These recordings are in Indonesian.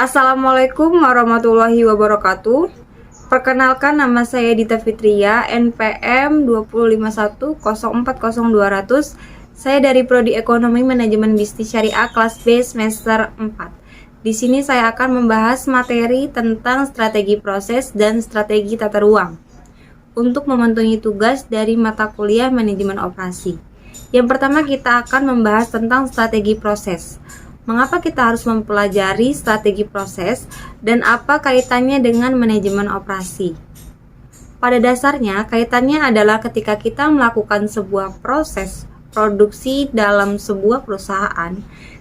Assalamualaikum warahmatullahi wabarakatuh. Perkenalkan, nama saya Dita Fitria, NPM 20510400200. Saya dari Prodi Ekonomi Manajemen Bisnis Syariah kelas B semester 4. Di sini saya akan membahas materi tentang strategi proses dan strategi tata ruang untuk memenuhi tugas dari mata kuliah manajemen operasi. Yang pertama, kita akan membahas tentang strategi proses. Mengapa kita harus mempelajari strategi proses dan apa kaitannya dengan manajemen operasi? Pada dasarnya, kaitannya adalah ketika kita melakukan sebuah proses produksi dalam sebuah perusahaan,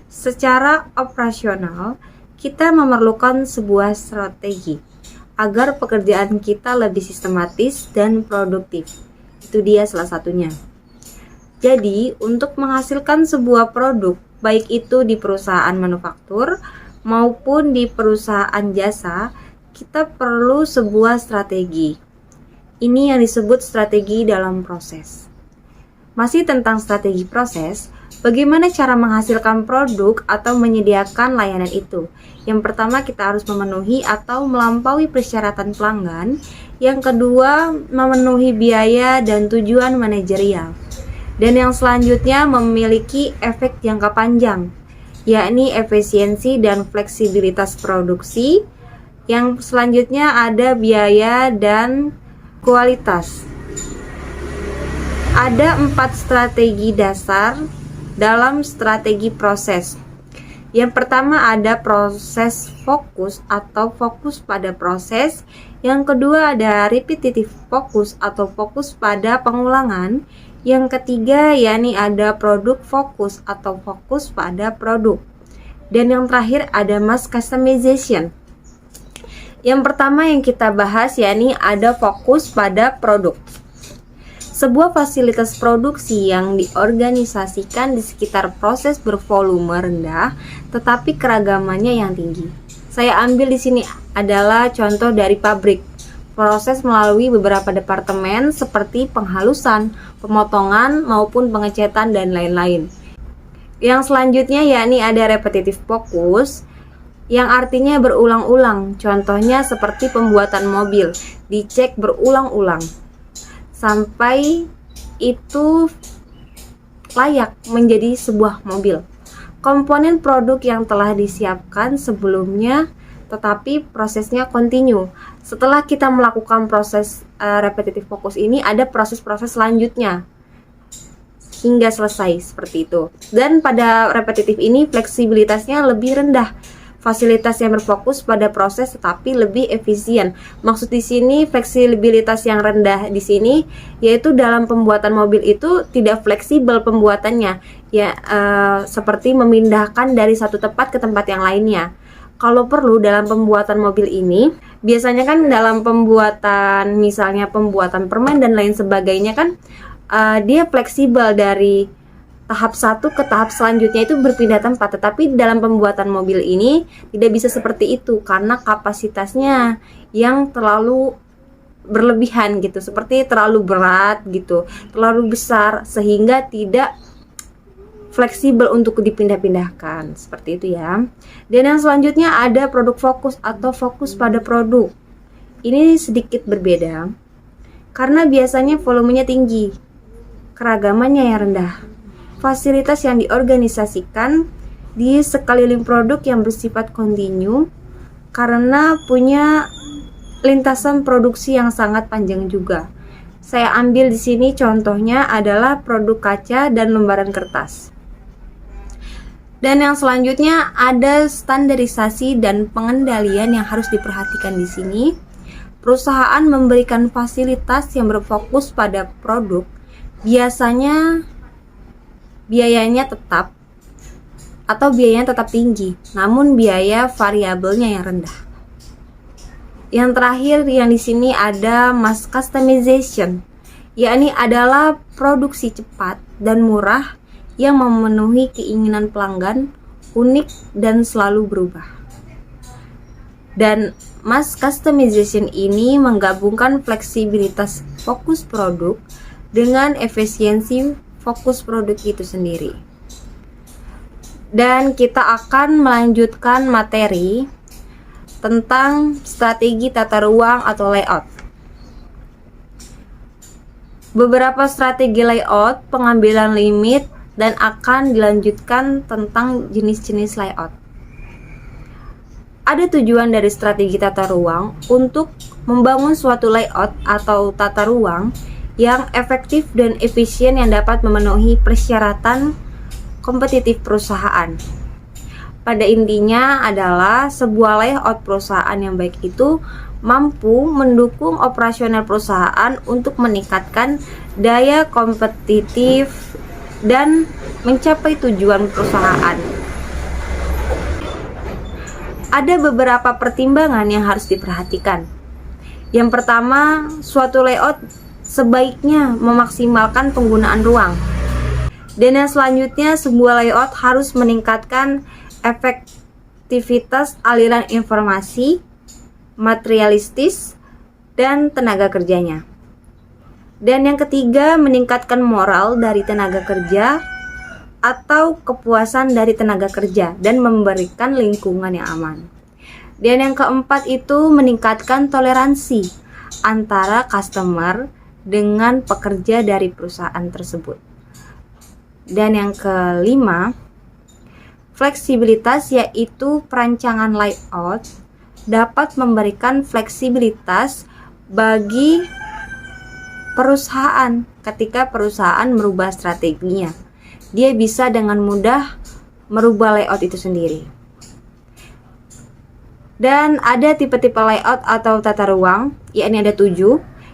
secara operasional, kita memerlukan sebuah strategi agar pekerjaan kita lebih sistematis dan produktif. Itu dia salah satunya. Jadi, untuk menghasilkan sebuah produk, baik itu di perusahaan manufaktur maupun di perusahaan jasa, kita perlu sebuah strategi. Ini yang disebut strategi dalam proses. Masih tentang strategi proses, bagaimana cara menghasilkan produk atau menyediakan layanan itu? Yang pertama, kita harus memenuhi atau melampaui persyaratan pelanggan. Yang kedua, memenuhi biaya dan tujuan manajerial. Dan yang selanjutnya memiliki efek jangka panjang, yakni efisiensi dan fleksibilitas produksi. Yang selanjutnya ada biaya dan kualitas. Ada 4 strategi dasar dalam strategi proses. Yang pertama ada proses fokus atau fokus pada proses. Yang kedua ada repetitive fokus atau fokus pada pengulangan. Yang ketiga yakni ada produk fokus atau fokus pada produk. Dan yang terakhir ada mass customization. Yang pertama yang kita bahas yakni ada fokus pada produk. Sebuah fasilitas produksi yang diorganisasikan di sekitar proses bervolume rendah tetapi keragamannya yang tinggi. Saya ambil di sini adalah contoh dari pabrik. Proses melalui beberapa departemen seperti penghalusan, pemotongan, maupun pengecetan dan lain-lain. Yang selanjutnya yakni ada repetitive focus, yang artinya berulang-ulang. Contohnya seperti pembuatan mobil, dicek berulang-ulang sampai itu layak menjadi sebuah mobil. Komponen produk yang telah disiapkan sebelumnya tetapi prosesnya continue. Setelah kita melakukan proses repetitive focus ini, ada proses-proses selanjutnya hingga selesai seperti itu. Dan pada repetitif ini fleksibilitasnya lebih rendah. Fasilitas yang berfokus pada proses tetapi lebih efisien. Maksud di sini fleksibilitas yang rendah di sini yaitu dalam pembuatan mobil itu tidak fleksibel pembuatannya. Ya seperti memindahkan dari satu tempat ke tempat yang lainnya. Kalau perlu dalam pembuatan mobil ini, biasanya kan dalam pembuatan misalnya pembuatan permen dan lain sebagainya kan dia fleksibel dari tahap satu ke tahap selanjutnya itu berpindah tempat. Tetapi dalam pembuatan mobil ini tidak bisa seperti itu karena kapasitasnya yang terlalu berlebihan gitu, seperti terlalu berat gitu, terlalu besar sehingga tidak fleksibel untuk dipindah-pindahkan seperti itu ya. Dan yang selanjutnya ada produk fokus atau fokus pada produk. Ini sedikit berbeda karena biasanya volumenya tinggi, keragamannya yang rendah. Fasilitas yang diorganisasikan di sekeliling produk yang bersifat kontinu karena punya lintasan produksi yang sangat panjang juga. Saya ambil di sini contohnya adalah produk kaca dan lembaran kertas. Dan yang selanjutnya ada standarisasi dan pengendalian yang harus diperhatikan di sini. Perusahaan memberikan fasilitas yang berfokus pada produk, biasanya biayanya tetap tinggi, namun biaya variabelnya yang rendah. Yang terakhir yang di sini ada mass customization, yakni adalah produksi cepat dan murah yang memenuhi keinginan pelanggan, unik dan selalu berubah. Dan mass customization ini menggabungkan fleksibilitas fokus produk dengan efisiensi fokus produk itu sendiri. Dan kita akan melanjutkan materi tentang strategi tata ruang atau layout. Beberapa strategi layout, pengambilan limit, dan akan dilanjutkan tentang jenis-jenis layout. Ada tujuan dari strategi tata ruang untuk membangun suatu layout atau tata ruang yang efektif dan efisien yang dapat memenuhi persyaratan kompetitif perusahaan. Pada intinya adalah sebuah layout perusahaan yang baik itu mampu mendukung operasional perusahaan untuk meningkatkan daya kompetitif dan mencapai tujuan perusahaan. Ada beberapa pertimbangan yang harus diperhatikan. Yang pertama, suatu layout sebaiknya memaksimalkan penggunaan ruang. Dan yang selanjutnya, sebuah layout harus meningkatkan efektivitas aliran informasi, materialistis, dan tenaga kerjanya. Dan yang ketiga, meningkatkan moral dari tenaga kerja atau kepuasan dari tenaga kerja dan memberikan lingkungan yang aman. Dan yang keempat itu meningkatkan toleransi antara customer dengan pekerja dari perusahaan tersebut. Dan yang kelima, fleksibilitas, yaitu perancangan layout dapat memberikan fleksibilitas bagi perusahaan ketika perusahaan merubah strateginya. Dia bisa dengan mudah merubah layout itu sendiri. Dan ada tipe-tipe layout atau tata ruang, yakni ada 7.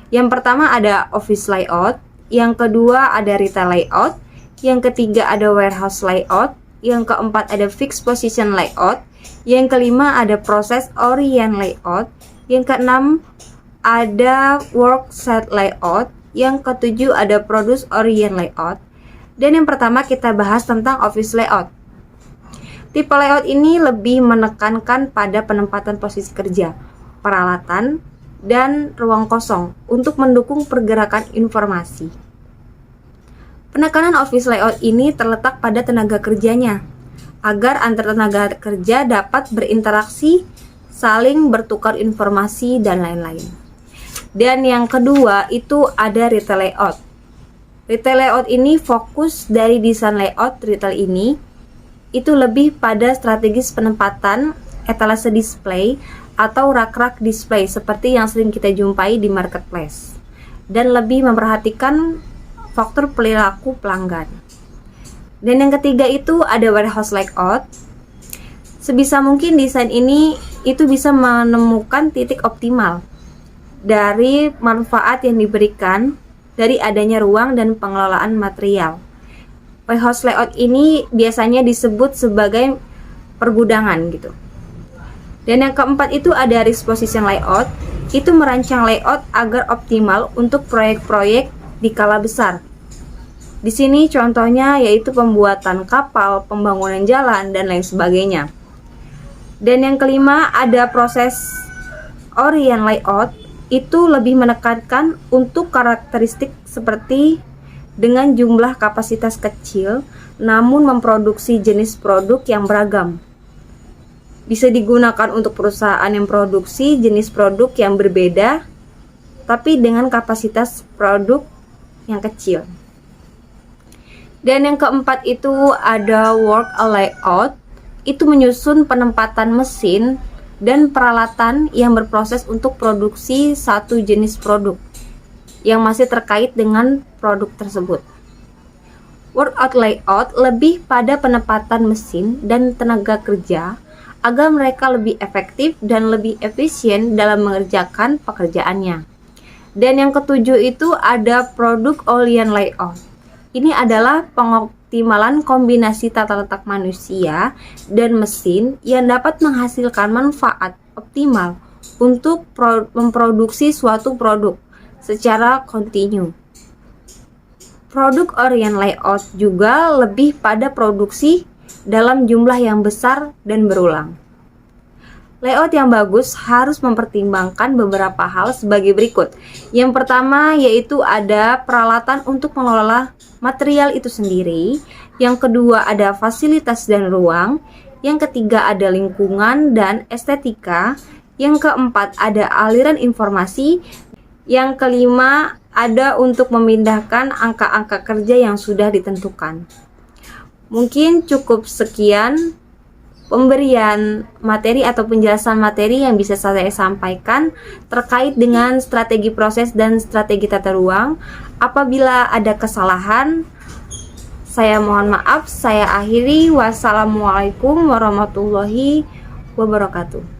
Yang pertama ada office layout, yang kedua ada retail layout, yang ketiga ada warehouse layout, yang keempat ada fixed position layout, yang kelima ada process orient layout, yang keenam ada work set layout, yang ketujuh ada produce orient layout. Dan yang pertama kita bahas tentang office layout. Tipe layout ini lebih menekankan pada penempatan posisi kerja, peralatan, dan ruang kosong untuk mendukung pergerakan informasi. Penekanan office layout ini terletak pada tenaga kerjanya, agar antar tenaga kerja dapat berinteraksi, saling bertukar informasi, dan lain-lain. Dan yang kedua itu ada retail layout. Retail layout ini fokus dari desain layout retail ini itu lebih pada strategis penempatan etalase display atau rak-rak display seperti yang sering kita jumpai di marketplace, dan lebih memperhatikan faktor perilaku pelanggan. Dan yang ketiga itu ada warehouse layout. Sebisa mungkin desain ini itu bisa menemukan titik optimal dari manfaat yang diberikan dari adanya ruang dan pengelolaan material. Warehouse layout ini biasanya disebut sebagai pergudangan gitu. Dan yang keempat itu ada risk position layout. Itu merancang layout agar optimal untuk proyek-proyek di skala besar. Di sini contohnya yaitu pembuatan kapal, pembangunan jalan, dan lain sebagainya. Dan yang kelima ada proses orient layout. Itu lebih menekankan untuk karakteristik seperti dengan jumlah kapasitas kecil namun memproduksi jenis produk yang beragam. Bisa digunakan untuk perusahaan yang produksi jenis produk yang berbeda tapi dengan kapasitas produk yang kecil. Dan yang keempat itu ada work layout. Itu menyusun penempatan mesin dan peralatan yang berproses untuk produksi satu jenis produk yang masih terkait dengan produk tersebut. Workout layout lebih pada penempatan mesin dan tenaga kerja agar mereka lebih efektif dan lebih efisien dalam mengerjakan pekerjaannya. Dan yang ketujuh itu ada product orient layout. Ini adalah pengoptimalan kombinasi tata letak manusia dan mesin yang dapat menghasilkan manfaat optimal untuk memproduksi suatu produk secara kontinu. Product orient layout juga lebih pada produksi dalam jumlah yang besar dan berulang. Layout yang bagus harus mempertimbangkan beberapa hal sebagai berikut. Yang pertama yaitu ada peralatan untuk mengelola material itu sendiri. Yang kedua ada fasilitas dan ruang. Yang ketiga ada lingkungan dan estetika. Yang keempat ada aliran informasi. Yang kelima ada untuk memindahkan angka-angka kerja yang sudah ditentukan. Mungkin cukup sekian pemberian materi atau penjelasan materi yang bisa saya sampaikan terkait dengan strategi proses dan strategi tata ruang. Apabila ada kesalahan, saya mohon maaf. Saya akhiri. Wassalamualaikum warahmatullahi wabarakatuh.